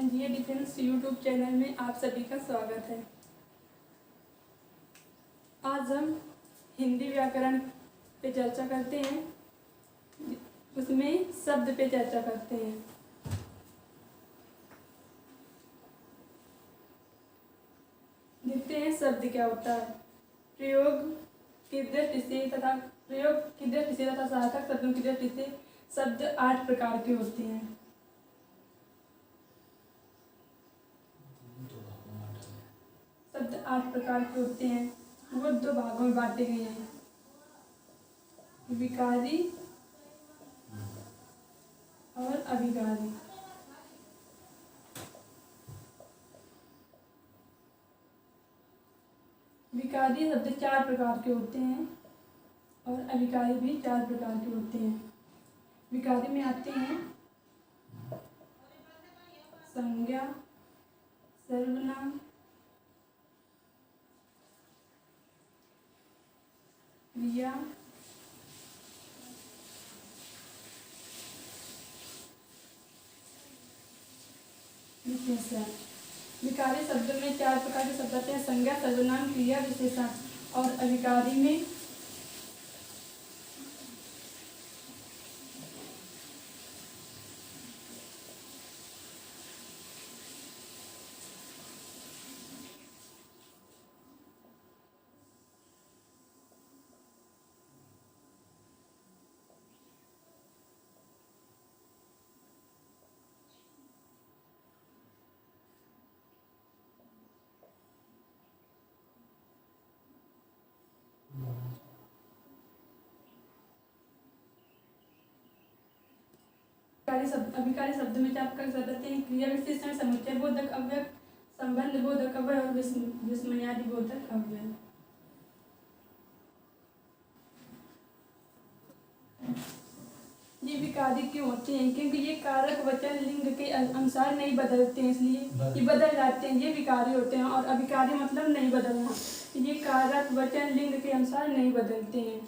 एनजीए defence YouTube channel में आप सभी का स्वागत है। आज हम हिंदी व्याकरण पे चर्चा करते हैं, उसमें शब्द पे चर्चा करते हैं। देखते हैं शब्द क्या होता है। प्रयोग की दृष्टि से तथा सहायक शब्दों की दृष्टि से शब्द 8 प्रकार के होते हैं। शब्द 8 प्रकार के होते हैं, वो 2 भागों में बांटे गए हैं, विकारी और अभिकारी। विकारी शब्द 4 प्रकार के होते हैं और अभिकारी भी 4 प्रकार के होते हैं। विकारी में आते हैं संज्ञा, सर्वनाम, क्रिया, विशेषण। विकारी शब्द में 4 प्रकार के शब्द आते हैं, संज्ञा, सर्वनाम, क्रिया, विशेषण। और अभिकारी में अभिकारी शब्द में 4 प्रकार के शब्द आते हैं, क्रिया, विशेषण, समुच्चय बोधक, अव्यय, संबंध बोधक अव्यय और विस्मयादि बोधक अव्यय। ये विकारी क्यों होते हैं? क्योंकि ये कारक वचन लिंग के अनुसार नहीं बदलते हैं, इसलिए ये बदल जाते हैं, ये विकारी होते हैं। और अभिकारी मतलब नहीं बदलना, ये कारक वचन लिंग के अनुसार नहीं बदलते हैं।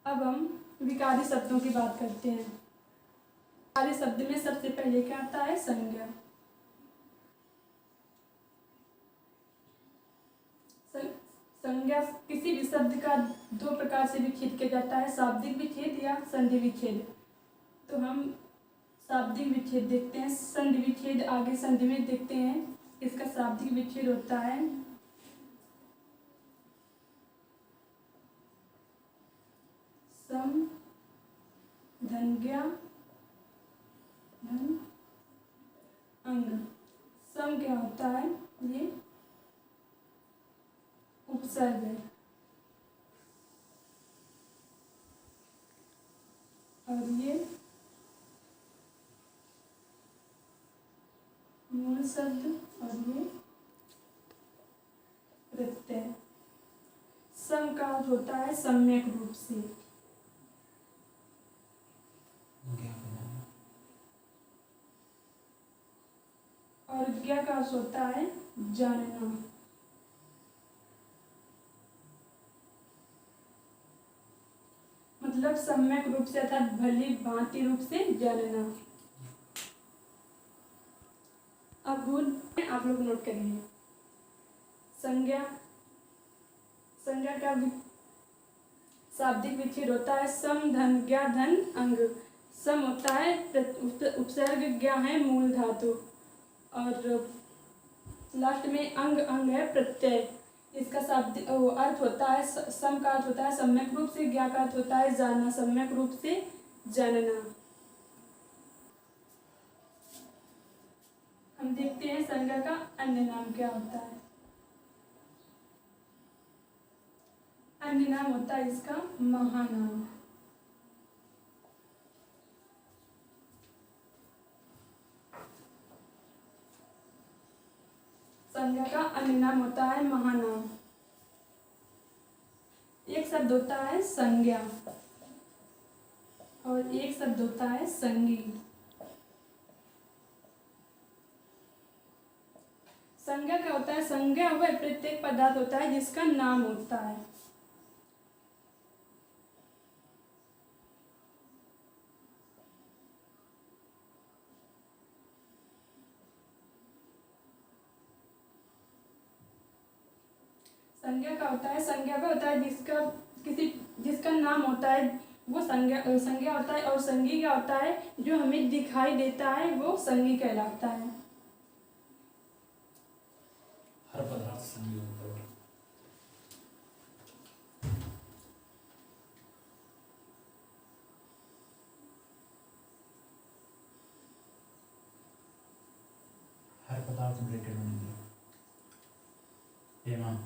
अब हम विकारी शब्दों की बात करते हैं। विकारी शब्द में सबसे पहले क्या आता है? संज्ञा। संज्ञा किसी भी शब्द का 2 प्रकार से विच्छेद किया जाता है, शाब्दिक विच्छेद या संधि विच्छेद। तो हम शाब्दिक विच्छेद देखते हैं, संधि विच्छेद आगे संधि में देखते हैं। इसका शाब्दिक विच्छेद होता है सम, धन्या, धन, अंग। सम क्या होता है? ये उपसर्ग है और ये मूल शब्द और ये प्रत्यय। सम का अर्थ होता है सम्यक रूप से, और ज्ञा का अर्थ होता है जानना। मतलब सम्यक रूप से अर्थात भली भांति रूप से जानना। अब रूल आप लोग नोट करिए। संज्ञा का शाब्दिक विच्छेद होता है सम, धन, ज्ञा, धन, अंग। सम होता है उपसर्ग, ज्ञा है मूल धातु, और लास्ट में अंग है प्रत्यय। इसका शाब्दिक अर्थ होता है, सम का अर्थ होता है सम्यक रूप से, ज्ञा का अर्थ होता है जानना, सम्यक रूप से जानना। हम देखते हैं संज्ञा का अन्य नाम क्या होता है। अन्य नाम होता है इसका महानाम। संज्ञा का अन्य नाम होता है महानाम। एक शब्द होता है संज्ञा और एक शब्द होता है संज्ञी। संज्ञा क्या होता है? संज्ञा वह प्रत्येक पदार्थ होता है जिसका नाम होता है। संज्ञा का होता है, संज्ञा का होता है जिसका नाम होता है वो संज्ञा होता है, और संज्ञी क्या होता है जो हमें दिखाई देता है वो संज्ञी कहलाता है। हर पदार्थ संज्ञा होता है। हर पदार्थ ब्रैकेट में दिया।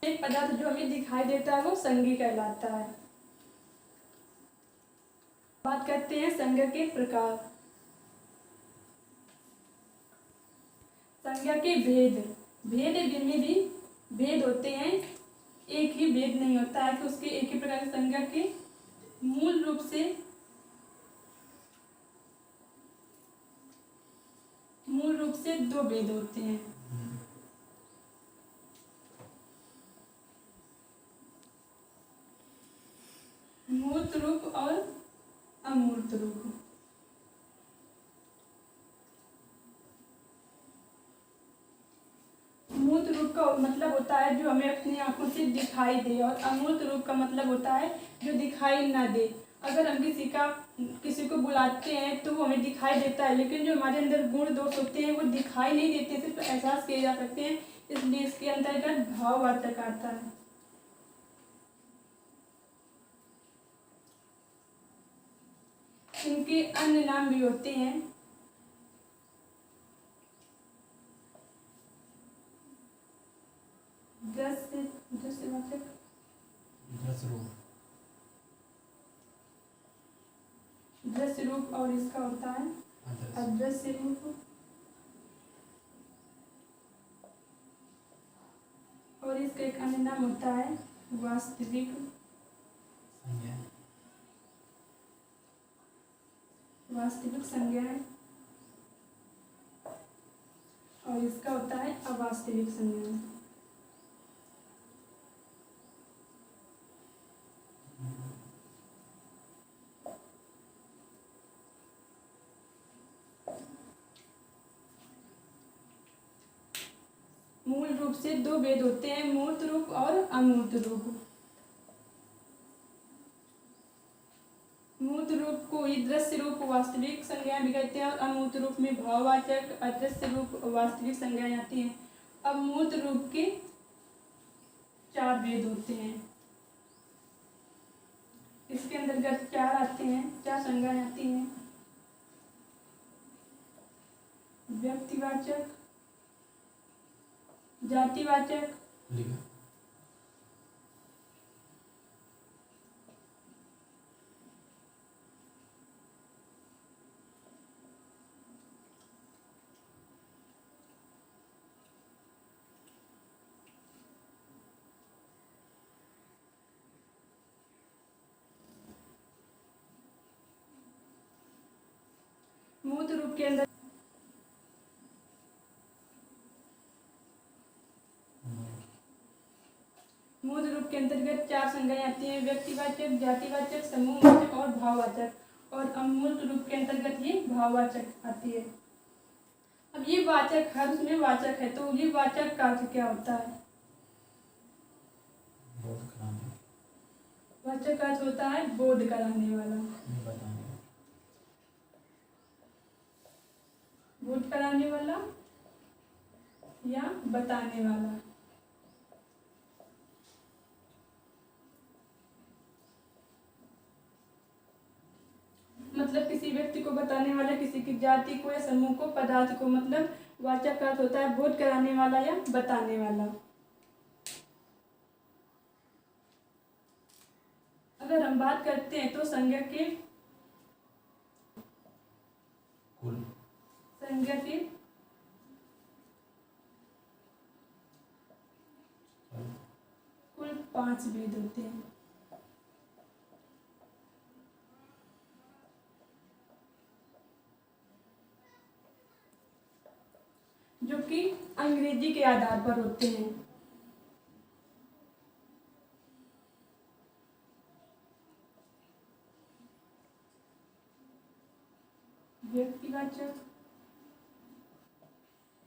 एक पदार्थ जो हमें दिखाई देता है वो संज्ञी कहलाता है। बात करते हैं संज्ञा के प्रकार। संज्ञा के भेद में भी भेद होते हैं, एक ही भेद नहीं होता है कि उसके एक ही प्रकार की संज्ञा के मूल रूप से दो भेद होते हैं। मूर्त रूप और अमूर्त रूप। मूर्त रूप का मतलब होता है जो हमें अपनी आंखों से दिखाई दे, और अमूर्त रूप का मतलब होता है जो दिखाई ना दे। अगर हम किसी को बुलाते हैं तो वो हमें दिखाई देता है, लेकिन जो हमारे अंदर गुण दोष होते हैं वो दिखाई नहीं देते, सिर्फ एहसास किए जा सकते हैं, इसलिए इसके अंतर्गत भाववाचक आता है। इनके अन्य नाम भी होते हैं। दृश्यवाचक, दृश्य रूप, और इसका होता है अदृश्य रूप, और इसका एक अन्य नाम होता है वास्तविक संज्ञा है, और इसका होता है अवास्तविक संज्ञा। मूल रूप से दो भेद होते हैं, मूर्त रूप और अमूर्त रूप। मूर्त रूप को ही दृश्य रूप वास्तविक संज्ञाएं भी कहते हैं, और अमूर्त रूप में भाववाचक अदृश्य रूप वास्तविक संज्ञाएं आती हैं। अब मूर्त रूप के चार भेद होते हैं, इसके अंतर्गत चार संज्ञाएं आती हैं। व्यक्तिवाचक, जातिवाचक, मूर्त रूप के अंदर मूर्त रूप के अंतर्गत चार संज्ञाएं आती हैं, व्यक्तिवाचक, जातिवाचक, समूहवाचक और भाववाचक। और अमूर्त रूप के अंतर्गत ये भाववाचक आती है। अब ये वाचक हर उसमें वाचक है, तो ये वाचक का अर्थ क्या होता है? वाचक का अर्थ होता है बोध कराने वाला, बोध कराने वाला या बताने वाला। मतलब किसी व्यक्ति को बताने वाला, किसी की जाति को या समूह को, पदार्थ को, मतलब वाचक का अर्थ होता है बोध कराने वाला या बताने वाला। अगर हम बात करते हैं तो संज्ञा के कुल 5 भेद होते हैं। जो कि अंग्रेजी के आधार पर होते हैं। व्यक्तिवाचक,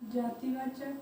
जातिवाचक,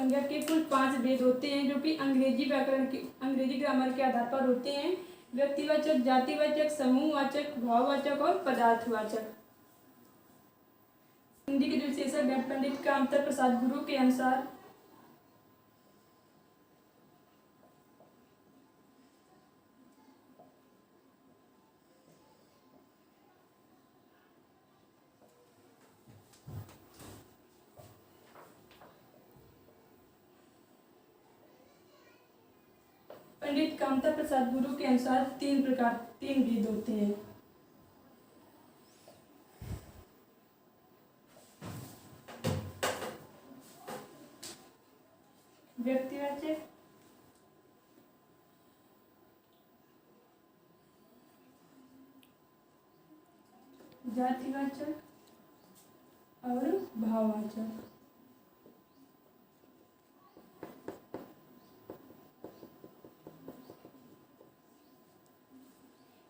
संज्ञा के कुल 5 भेद होते हैं जो कि अंग्रेजी ग्रामर के आधार पर होते हैं। व्यक्तिवाचक, जातिवाचक, समूहवाचक, भाववाचक और पदार्थवाचक। हिंदी के जो विशेषज्ञ हैं पंडित कामता प्रसाद गुरु के अनुसार पंडित कामता प्रसाद गुरु के अनुसार 3 भेद होते हैं। व्यक्तिवाचक, जातिवाचक और भाववाचक।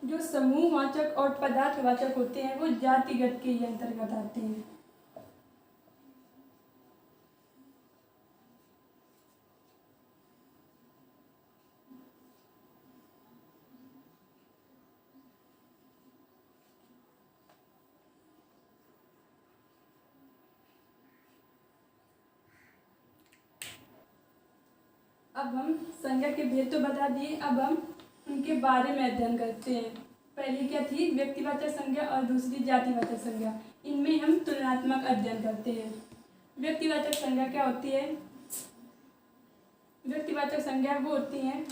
जो समूहवाचक और पदार्थवाचक होते हैं वो जातिगत के ही अंतर्गत आते हैं। अब हम संज्ञा के भेद तो बता दिए, अब हम उनके बारे में अध्ययन करते हैं। पहली क्या थी? व्यक्तिवाचक संज्ञा और दूसरी जातिवाचक संज्ञा। इनमें हम तुलनात्मक अध्ययन करते हैं। व्यक्तिवाचक संज्ञा क्या होती है? व्यक्तिवाचक संज्ञा वो होती हैं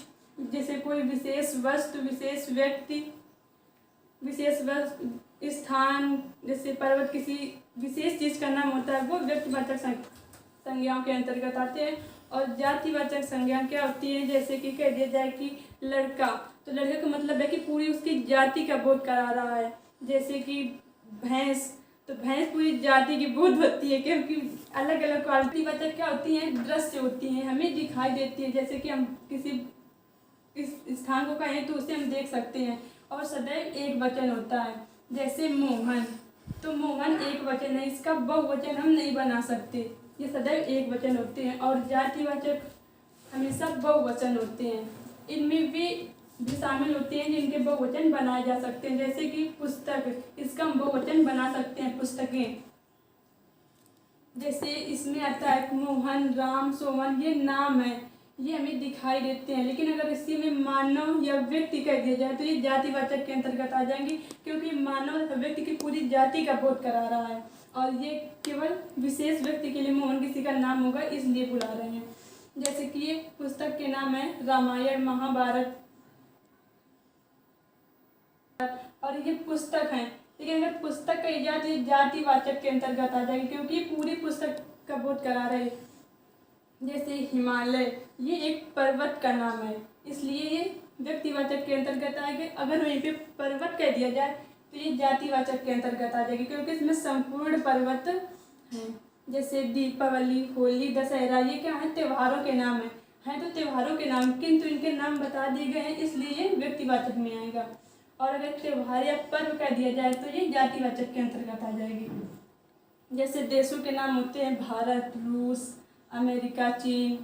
जैसे कोई विशेष वस्तु, विशेष व्यक्ति, विशेष स्थान, जैसे पर्वत, किसी विशेष चीज का नाम होता है, वो व्यक्तिवाचक संज्ञाओं के अंतर्गत आते हैं। और जातिवाचक संज्ञा क्या होती है? जैसे कि कह दिया जाए कि लड़का, तो लड़के का मतलब है कि पूरी उसकी जाति का बोध करा रहा है। जैसे कि भैंस, तो भैंस पूरी जाति की बोध होती है, क्योंकि अलग अलग क्वालिटी वाचक क्या होती हैं? दृश्य होती हैं, हमें दिखाई देती है। जैसे कि हम किसी इस स्थान को कहें तो उसे हम देख सकते हैं। और सदैव एक वचन होता है, जैसे मोहन, तो मोहन एक वचन है, इसका बहुवचन हम नहीं बना सकते, ये सदैव एक वचन होते हैं। और जातिवाचक हमेशा बहुवचन होते हैं। इनमें भी शामिल होते हैं जिनके बहुवचन बनाए जा सकते हैं। जैसे कि पुस्तक, इसका हम बहुवचन बना सकते हैं, पुस्तकें। जैसे इसमें आता है मोहन, राम, सोमन, ये नाम है, ये हमें दिखाई देते हैं। लेकिन अगर इसी में मानव या व्यक्ति कह दिया जाए तो ये जातिवाचक के अंतर्गत आ जाएंगे, क्योंकि मानव व्यक्ति की पूरी जाति का बोध करा रहा है। और ये केवल विशेष व्यक्ति के लिए मोहन किसी का नाम होगा, इसलिए बुला रहे हैं। जैसे कि ये पुस्तक के नाम है रामायण, महाभारत, और ये पुस्तक है। लेकिन अगर पुस्तक कही जाए तो ये जातिवाचक के अंतर्गत आ जाएगी, क्योंकि ये पूरी पुस्तक का बोध करा रहे हैं। जैसे हिमालय, ये एक पर्वत का नाम है, इसलिए ये व्यक्तिवाचक के अंतर्गत आएंगे। अगर वहीं पे पर्वत कह दिया जाए तो ये जातिवाचक के अंतर्गत आ जाएगी, क्योंकि इसमें संपूर्ण पर्वत हैं। जैसे दीपावली, होली, दशहरा, ये क्या है? त्योहारों के नाम है तो त्योहारों के नाम, किंतु इनके नाम बता दिए गए हैं, इसलिए ये व्यक्तिवाचक में आएगा। और अगर त्योहार या पर्व कह दिया जाए तो ये जातिवाचक के अंतर्गत आ जाएगी। जैसे देशों के नाम होते हैं भारत, रूस, अमेरिका, चीन,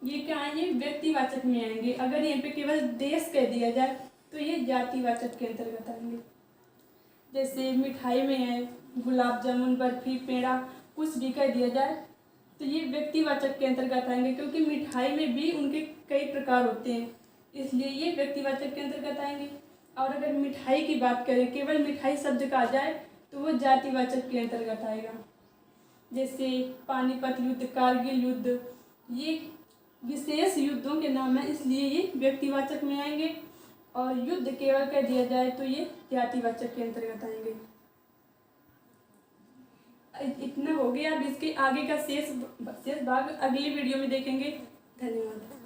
ये क्या है? ये व्यक्तिवाचक में आएंगे। अगर यहाँ पे केवल देश कह दिया जाए तो ये जातिवाचक के अंतर्गत आएंगे। जैसे मिठाई में है गुलाब जामुन, बर्फी, पेड़ा, कुछ भी कह दिया जाए तो ये व्यक्तिवाचक के अंतर्गत आएंगे, क्योंकि मिठाई में भी उनके कई प्रकार होते हैं, इसलिए ये व्यक्तिवाचक के अंतर्गत आएंगे। और अगर मिठाई की बात करें, केवल मिठाई शब्द का आ जाए तो वो जातिवाचक के अंतर्गत आएगा। जैसे पानीपत युद्ध, कारगिल युद्ध, ये विशेष युद्धों के नाम है, इसलिए ये व्यक्तिवाचक में आएंगे। और युद्ध केवल कह दिया जाए तो ये जातिवाचक के अंतर्गत आएंगे। इतना हो गया। अब इसके आगे का शेष भाग अगली वीडियो में देखेंगे। धन्यवाद।